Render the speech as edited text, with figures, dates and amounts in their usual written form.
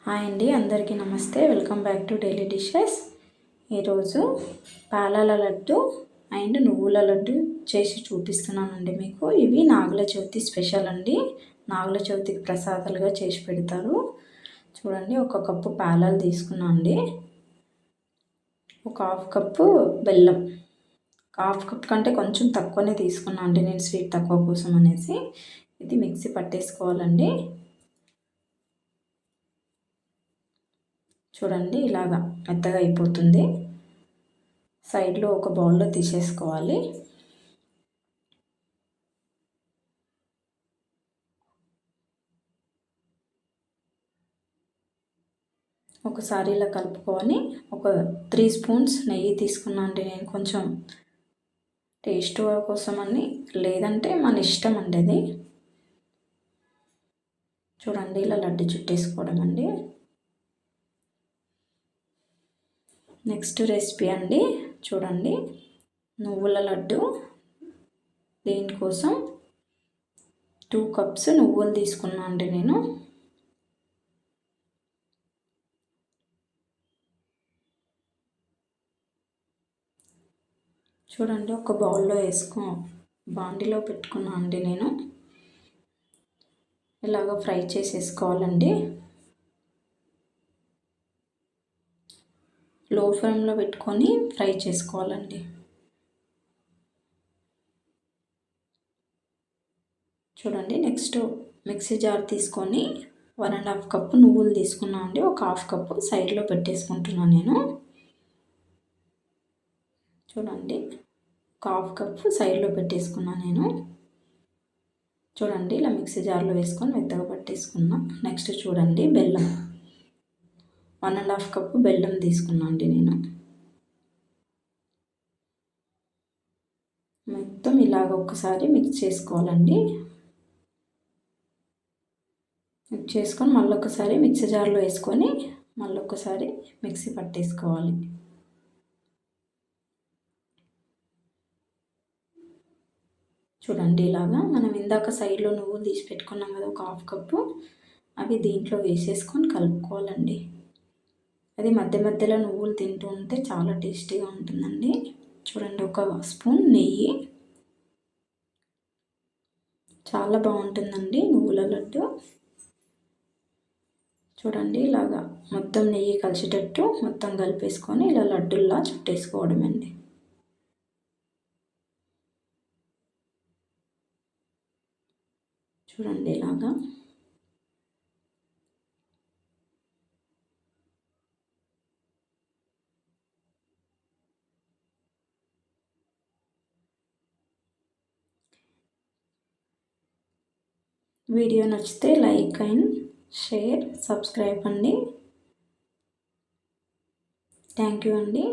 Hi అండి, అందరికీ నమస్తే. Welcome back to daily dishes. ఈరోజు పాలాల లడ్డు అండ్ నువ్వుల లడ్డు చేసి చూపిస్తున్నానండి మీకు. ఇవి నాగుల చవితి స్పెషల్ అండి. నాగుల చవితికి ప్రసాదాలుగా చేసి పెడతారు. చూడండి, ఒక కప్పు పాలాలు తీసుకున్నా అండి. ఒక హాఫ్ కప్పు బెల్లం, హాఫ్ కప్ కంటే కొంచెం తక్కువనే తీసుకున్నా అండి నేను, స్వీట్ తక్కువ కోసం అనేసి. ఇది మిక్సీ పట్టేసుకోవాలండి. చూడండి, ఇలాగా మెత్తగా అయిపోతుంది. సైడ్లో ఒక బౌల్లో తీసేసుకోవాలి. ఒకసారి ఇలా కలుపుకొని ఒక 3 స్పూన్స్ నెయ్యి తీసుకున్నా అండి నేను, కొంచెం టేస్ట్ కోసం అని, లేదంటే మన ఇష్టం అండి అది. చూడండి, ఇలా లడ్డు చుట్టేసుకోవడం అండి. నెక్స్ట్ రెసిపీ అండి, చూడండి, నువ్వుల లడ్డు. దీనికోసం 2 కప్స్ నువ్వులు తీసుకున్నా అండి నేను. చూడండి, ఒక బౌల్లో బాండిలో పెట్టుకున్నా అండి నేను. ఇలాగ ఫ్రై చేసేసుకోవాలండి. లో ఫ్లేమ్లో పెట్టుకొని ఫ్రై చేసుకోవాలండి. చూడండి, నెక్స్ట్ మిక్సీ జార్ తీసుకొని 1.5 కప్పు నువ్వులు తీసుకున్నా అండి. ఒక హాఫ్ కప్పు సైడ్లో పెట్టేసుకుంటున్నాను నేను. చూడండి, ఒక హాఫ్ కప్పు సైడ్లో పెట్టేసుకున్నాను నేను. చూడండి, ఇలా మిక్సీ జార్లో వేసుకొని మెత్తగా పట్టేసుకున్నా. నెక్స్ట్ చూడండి, బెల్లం 1.5 కప్పు బెల్లం తీసుకున్నా అండి నేను. మొత్తం ఇలాగ ఒక్కసారి మిక్స్ చేసుకోవాలండి. మిక్స్ చేసుకొని మళ్ళొకసారి మిక్సీ జార్లో వేసుకొని మళ్ళొకసారి మిక్సీ పట్టేసుకోవాలి. చూడండి, ఇలాగా మనం ఇందాక సైడ్లో నువ్వులు తీసి పెట్టుకున్నాం కదా, ఒక హాఫ్ కప్పు, అవి దీంట్లో వేసేసుకొని కలుపుకోవాలండి. అది మధ్య మధ్యలో నువ్వులు తింటూ ఉంటే చాలా టేస్టీగా ఉంటుందండి. చూడండి, ఒక స్పూన్ నెయ్యి, చాలా బాగుంటుందండి నువ్వుల లడ్డు. చూడండి, ఇలాగా మొత్తం నెయ్యి కలిసేటట్టు మొత్తం కలిపేసుకొని ఇలా లడ్డుల్లా చుట్టేసుకోవడం అండి. చూడండి, ఇలాగా వీడియో నచ్చితే లైక్ అండ్ షేర్, సబ్స్క్రైబ్ అండి. థ్యాంక్ యూ అండి.